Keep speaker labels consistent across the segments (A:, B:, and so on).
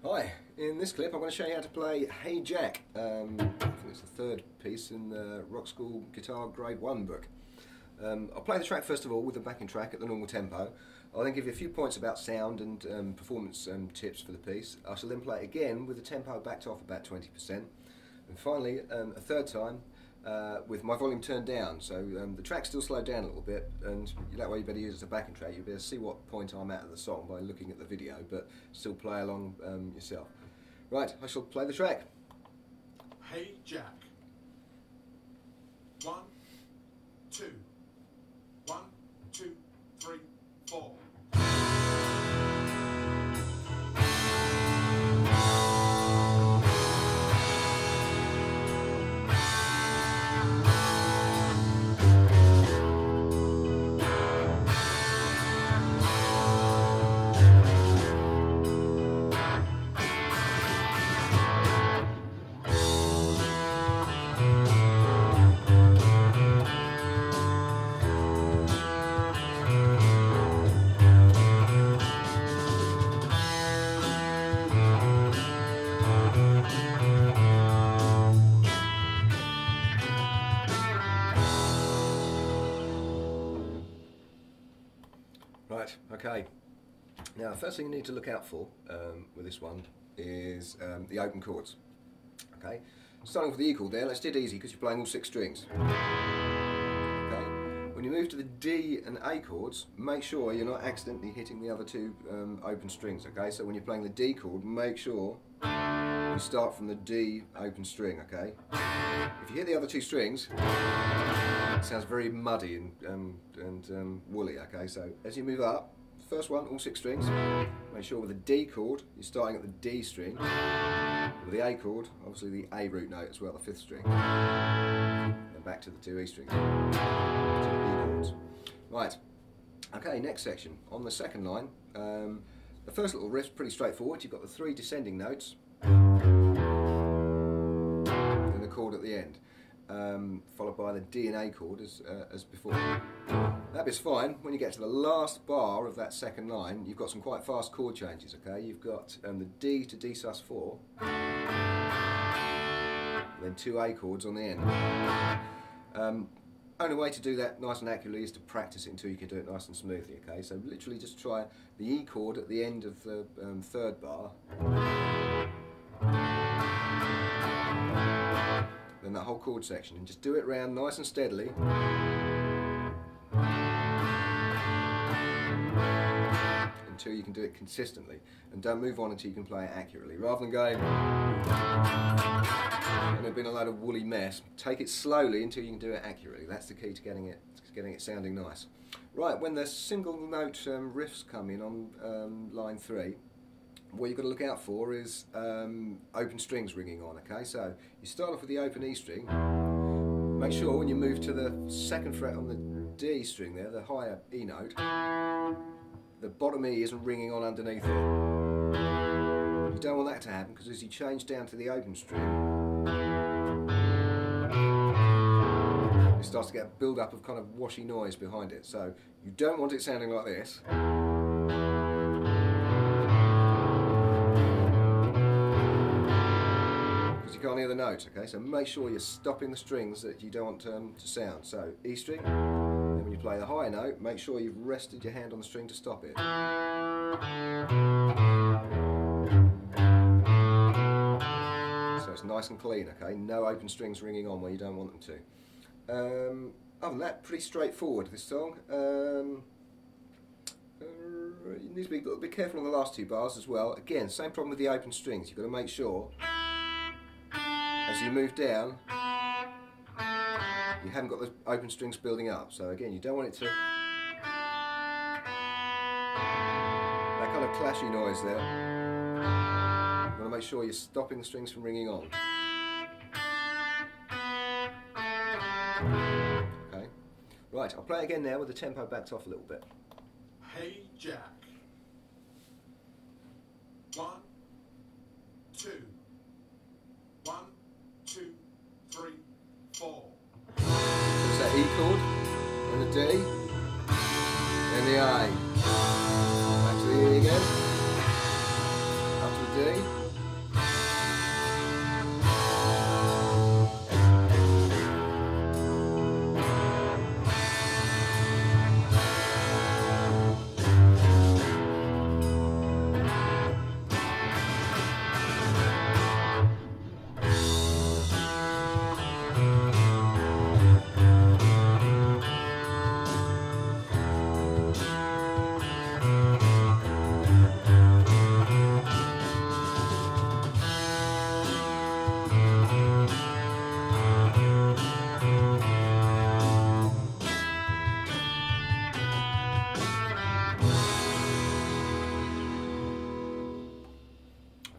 A: Hi, in this clip I'm going to show you how to play Hey Jack. I think it's the third piece in the Rockschool Guitar Grade 1 book. I'll play the track first of all with the backing track at the normal tempo. I'll then give you a few points about sound and performance tips for the piece. I shall then play it again with the tempo backed off about 20%. And finally, a third time with my volume turned down, so the track's still slowed down a little bit, and that way you better use it as a backing track. You'll be able to see what point I'm at the song by looking at the video, but still play along yourself. Right, I shall play the track.
B: Hey Jack. 1, 2. 1, 2, 3, 4.
A: Right, okay. Now, the first thing you need to look out for with this one is the open chords. Okay, starting with the E chord there, let's do it easy because you're playing all 6 strings. Okay, when you move to the D and A chords, make sure you're not accidentally hitting the other 2 open strings. Okay, so when you're playing the D chord, make sure you start from the D open string. Okay, if you hit the other 2 strings, it sounds very muddy and woolly. Okay, so as you move up, first one, all 6 strings, make sure with the D chord, you're starting at the D string. With the A chord, obviously the A root note as well, the 5th string. Then back to the 2 E strings, 2 E chords. Right, okay, next section. On the second line, the first little riff's pretty straightforward. You've got the 3 descending notes, and the chord at the end. Followed by the D and A chord as before. That bit's fine. When you get to the last bar of that second line, you've got some quite fast chord changes. Okay, you've got the D to D sus4, then 2 A chords on the end. Only way to do that nice and accurately is to practice it until you can do it nice and smoothly. Okay, so literally just try the E chord at the end of the 3rd bar. Then that whole chord section, and just do it round nice and steadily until you can do it consistently, and don't move on until you can play it accurately. Rather than going and it being a load of woolly mess, take it slowly until you can do it accurately. That's the key to getting it sounding nice. Right, when the single note riffs come in on line 3, what you've got to look out for is open strings ringing on. Okay, so you start off with the open E string. Make sure when you move to the 2nd fret on the D string there, the higher E note, the bottom E isn't ringing on underneath it. You don't want that to happen, because as you change down to the open string, it starts to get a build up of kind of washy noise behind it. So you don't want it sounding like this. Can't hear the notes. Okay, so make sure you're stopping the strings that you don't want to sound. So E string, and when you play the higher note, make sure you've rested your hand on the string to stop it. So it's nice and clean. Okay, no open strings ringing on where you don't want them to. Other than that, pretty straightforward, this song. You need to be a little bit careful on the last 2 bars as well. Again, same problem with the open strings. You've got to make sure as you move down, you haven't got the open strings building up. So again, you don't want it to... that kind of clashy noise there. You want to make sure you're stopping the strings from ringing on. Okay. Right, I'll play it again now with the tempo backed off a little bit.
B: Hey Jack. 1, 2. 1, 2, 3, 4.
A: So it's that E chord, and the D, and the A. Back to the E again, up to the D, D.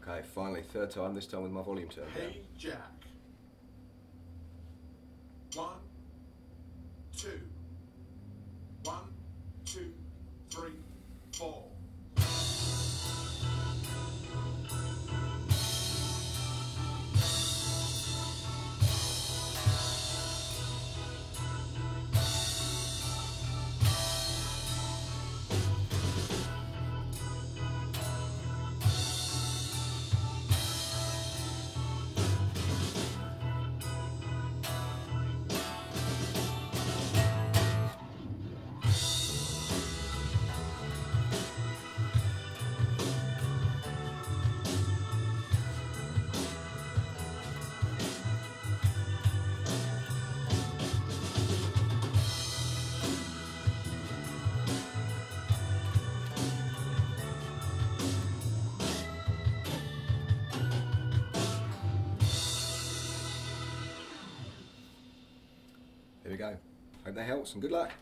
A: Okay, finally, third time, this time with my volume turned down.
B: Hey Jack. 1, 2. 1, 2, 3, 4.
A: Here we go. Hope that helps and good luck.